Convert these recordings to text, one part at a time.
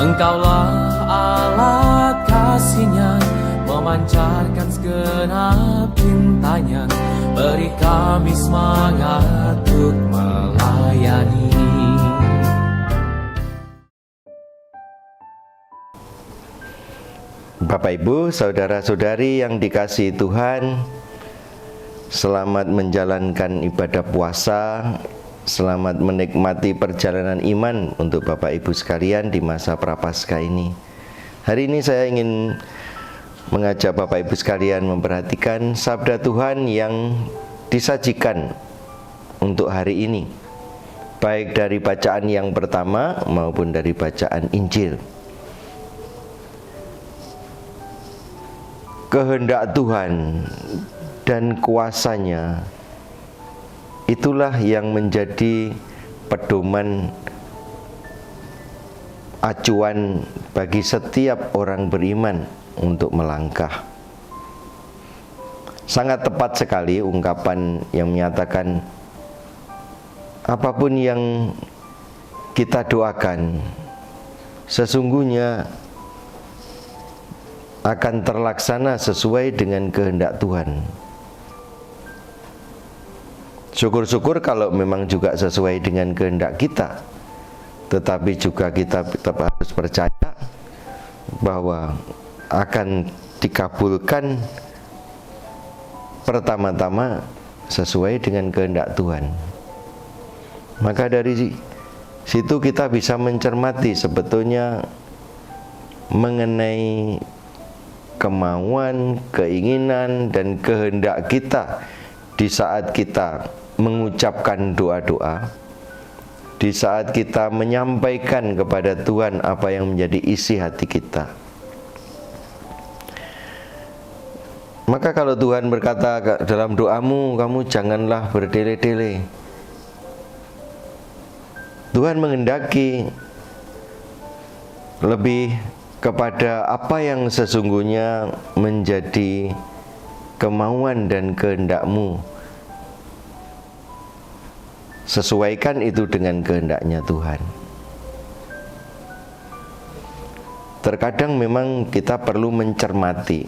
Engkaulah alat kasih-Nya, memancarkan segenap cintanya. Beri kami semangat untuk melayani. Bapak Ibu, saudara-saudari yang dikasihi Tuhan, selamat menjalankan ibadah puasa. Selamat menikmati perjalanan iman untuk Bapak Ibu sekalian di masa Prapaskah ini. Hari ini saya ingin mengajak Bapak Ibu sekalian memperhatikan sabda Tuhan yang disajikan untuk hari ini, baik dari bacaan yang pertama maupun dari bacaan Injil. Kehendak Tuhan dan kuasa-Nya, itulah yang menjadi pedoman acuan bagi setiap orang beriman untuk melangkah. Sangat tepat sekali ungkapan yang menyatakan apapun yang kita doakan sesungguhnya akan terlaksana sesuai dengan kehendak Tuhan. Syukur-syukur kalau memang juga sesuai dengan kehendak kita, tetapi juga kita tetap harus percaya bahwa akan dikabulkan pertama-tama sesuai dengan kehendak Tuhan. Maka dari situ kita bisa mencermati sebetulnya mengenai kemauan, keinginan, dan kehendak kita di saat kita mengucapkan doa-doa, di saat kita menyampaikan kepada Tuhan apa yang menjadi isi hati kita. Maka kalau Tuhan berkata dalam doamu, kamu janganlah berdele-dele. Tuhan menghendaki lebih kepada apa yang sesungguhnya menjadi kemauan dan kehendakmu. Sesuaikan itu dengan kehendaknya Tuhan. Terkadang memang kita perlu mencermati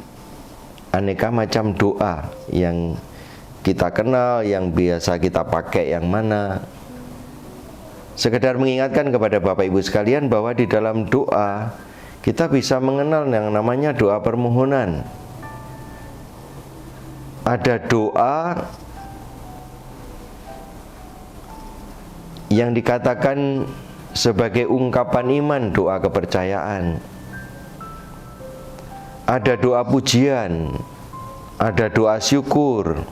aneka macam doa yang kita kenal, yang biasa kita pakai yang mana. Sekedar mengingatkan kepada Bapak Ibu sekalian bahwa di dalam doa kita bisa mengenal yang namanya doa permohonan. Ada doa yang dikatakan sebagai ungkapan iman, doa kepercayaan. Ada doa pujian, ada doa syukur,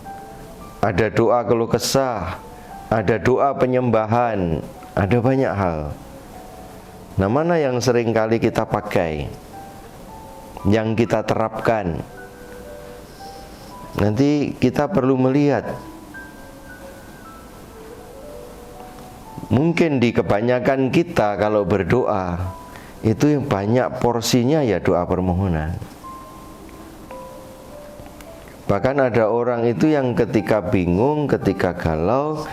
ada doa keluh kesah, ada doa penyembahan, ada banyak hal. Nah, mana yang sering kali kita pakai, yang kita terapkan? Nanti kita perlu melihat, mungkin di kebanyakan kita kalau berdoa itu yang banyak porsinya ya doa permohonan. Bahkan ada orang itu yang ketika bingung, ketika galau,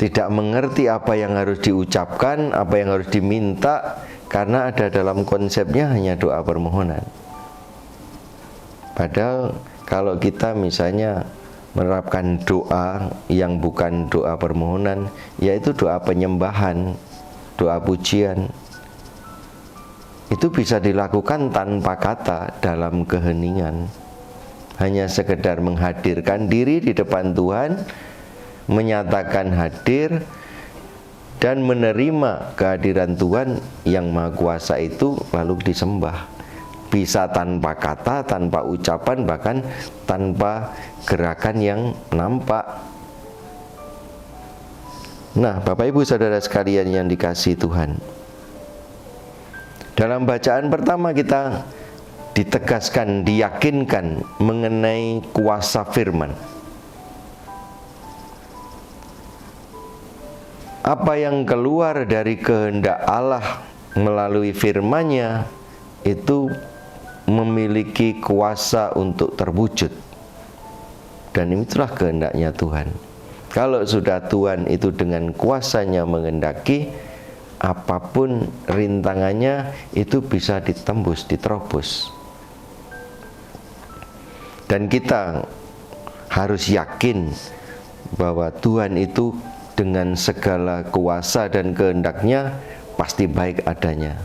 tidak mengerti apa yang harus diucapkan, apa yang harus diminta, karena ada dalam konsepnya hanya doa permohonan. Padahal kalau kita misalnya menerapkan doa yang bukan doa permohonan, yaitu doa penyembahan, doa pujian, itu bisa dilakukan tanpa kata dalam keheningan. Hanya sekedar menghadirkan diri di depan Tuhan, menyatakan hadir, dan menerima kehadiran Tuhan yang Maha Kuasa itu lalu disembah. Bisa tanpa kata, tanpa ucapan, bahkan tanpa gerakan yang nampak. Nah, Bapak Ibu Saudara sekalian yang dikasihi Tuhan, dalam bacaan pertama kita ditegaskan, diyakinkan mengenai kuasa firman. Apa yang keluar dari kehendak Allah melalui firman-Nya itu memiliki kuasa untuk terwujud. Dan itulah kehendaknya Tuhan. Kalau sudah Tuhan itu dengan kuasanya menghendaki, apapun rintangannya itu bisa ditembus, diterobos. Dan kita harus yakin bahwa Tuhan itu dengan segala kuasa dan kehendaknya pasti baik adanya.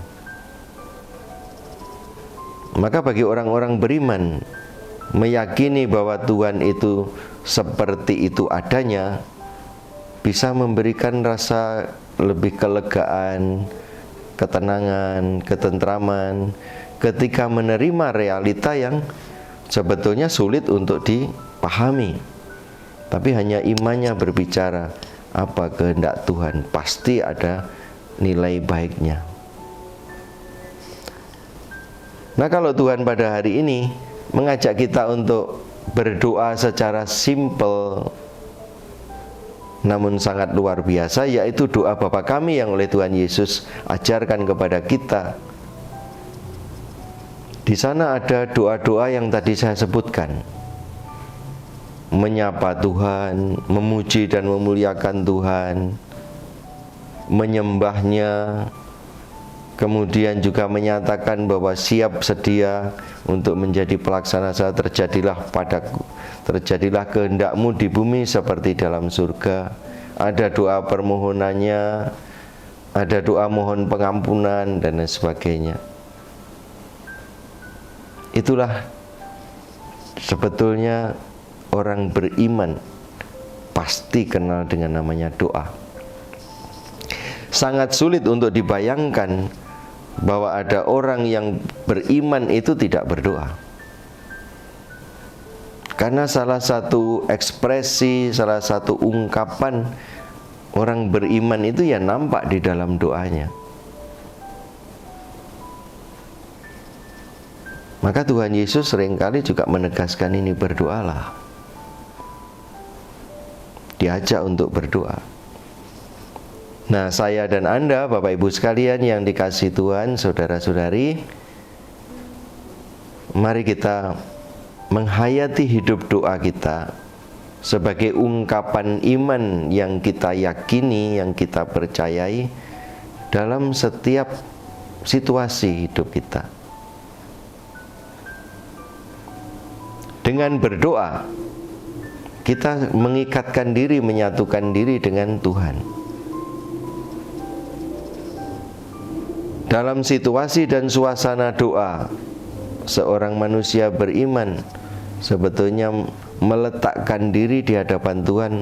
Maka bagi orang-orang beriman, meyakini bahwa Tuhan itu seperti itu adanya bisa memberikan rasa lebih kelegaan, ketenangan, ketentraman ketika menerima realita yang sebetulnya sulit untuk dipahami. Tapi hanya imannya berbicara, apa kehendak Tuhan, pasti ada nilai baiknya. Nah, kalau Tuhan pada hari ini mengajak kita untuk berdoa secara simple namun sangat luar biasa, yaitu doa Bapa kami yang oleh Tuhan Yesus ajarkan kepada kita. Di sana ada doa-doa yang tadi saya sebutkan. Menyapa Tuhan, memuji dan memuliakan Tuhan, menyembahnya, kemudian juga menyatakan bahwa siap sedia untuk menjadi pelaksana saya, terjadilah kehendakmu di bumi seperti dalam surga. Ada doa permohonannya, ada doa mohon pengampunan dan lain sebagainya. Itulah sebetulnya orang beriman pasti kenal dengan namanya doa. Sangat sulit untuk dibayangkan bahwa ada orang yang beriman itu tidak berdoa. Karena salah satu ekspresi, salah satu ungkapan orang beriman itu ya nampak di dalam doanya. Maka Tuhan Yesus seringkali juga menegaskan ini, berdoalah. Diajak untuk berdoa. Nah, saya dan Anda, Bapak Ibu sekalian yang dikasihi Tuhan, saudara-saudari, mari kita menghayati hidup doa kita sebagai ungkapan iman yang kita yakini, yang kita percayai dalam setiap situasi hidup kita. Dengan berdoa, kita mengikatkan diri, menyatukan diri dengan Tuhan. Dalam situasi dan suasana doa, seorang manusia beriman sebetulnya meletakkan diri di hadapan Tuhan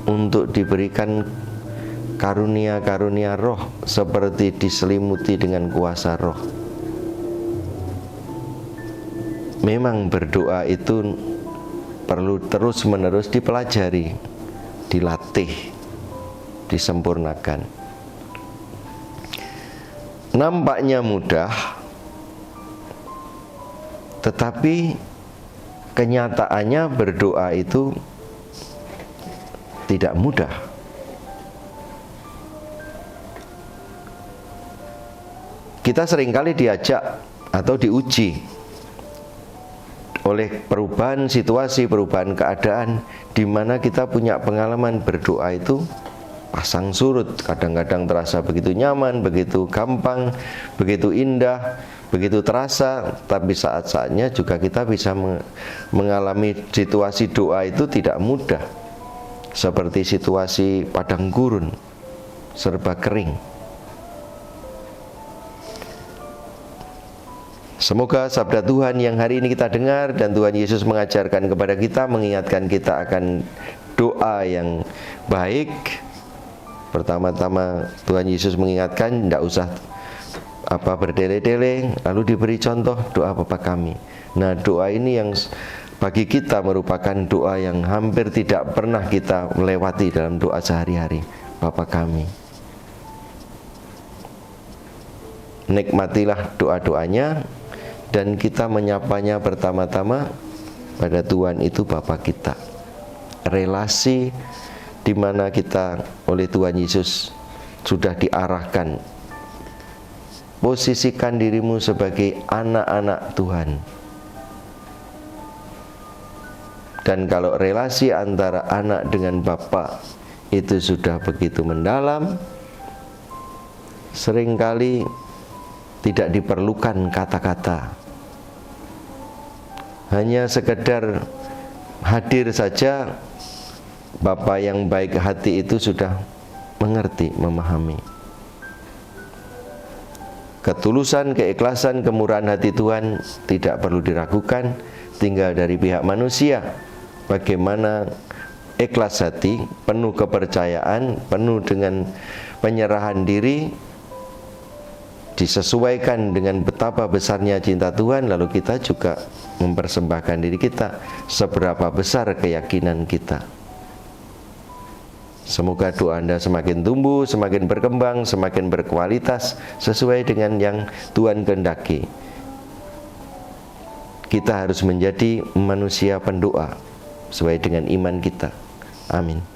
untuk diberikan karunia-karunia roh, seperti diselimuti dengan kuasa roh. Memang berdoa itu perlu terus-menerus dipelajari, dilatih, disempurnakan. Nampaknya mudah, tetapi kenyataannya berdoa itu tidak mudah. Kita seringkali diajak atau diuji oleh perubahan situasi, perubahan keadaan, di mana kita punya pengalaman berdoa itu pasang surut. Kadang-kadang terasa begitu nyaman, begitu gampang, begitu indah, begitu terasa. Tapi saat-saatnya juga kita bisa mengalami situasi doa itu tidak mudah, seperti situasi padang gurun, serba kering. Semoga sabda Tuhan yang hari ini kita dengar dan Tuhan Yesus mengajarkan kepada kita, mengingatkan kita akan doa yang baik. Pertama-tama Tuhan Yesus mengingatkan tidak usah berdele-dele, lalu diberi contoh doa Bapa kami. Nah, doa ini yang bagi kita merupakan doa yang hampir tidak pernah kita melewati dalam doa sehari-hari. Bapa kami. Nikmatilah doa-doanya, dan kita menyapanya pertama-tama pada Tuhan itu Bapa kita. Relasi di mana kita oleh Tuhan Yesus sudah diarahkan. Posisikan dirimu sebagai anak-anak Tuhan. Dan kalau relasi antara anak dengan Bapa itu sudah begitu mendalam, seringkali tidak diperlukan kata-kata, hanya sekedar hadir saja, Bapa yang baik hati itu sudah mengerti, memahami. Ketulusan, keikhlasan, kemurahan hati Tuhan tidak perlu diragukan, tinggal dari pihak manusia. Bagaimana ikhlas hati, penuh kepercayaan, penuh dengan penyerahan diri, disesuaikan dengan betapa besarnya cinta Tuhan, lalu kita juga mempersembahkan diri kita, seberapa besar keyakinan kita. Semoga doa Anda semakin tumbuh, semakin berkembang, semakin berkualitas sesuai dengan yang Tuhan kehendaki. Kita harus menjadi manusia pendoa sesuai dengan iman kita. Amin.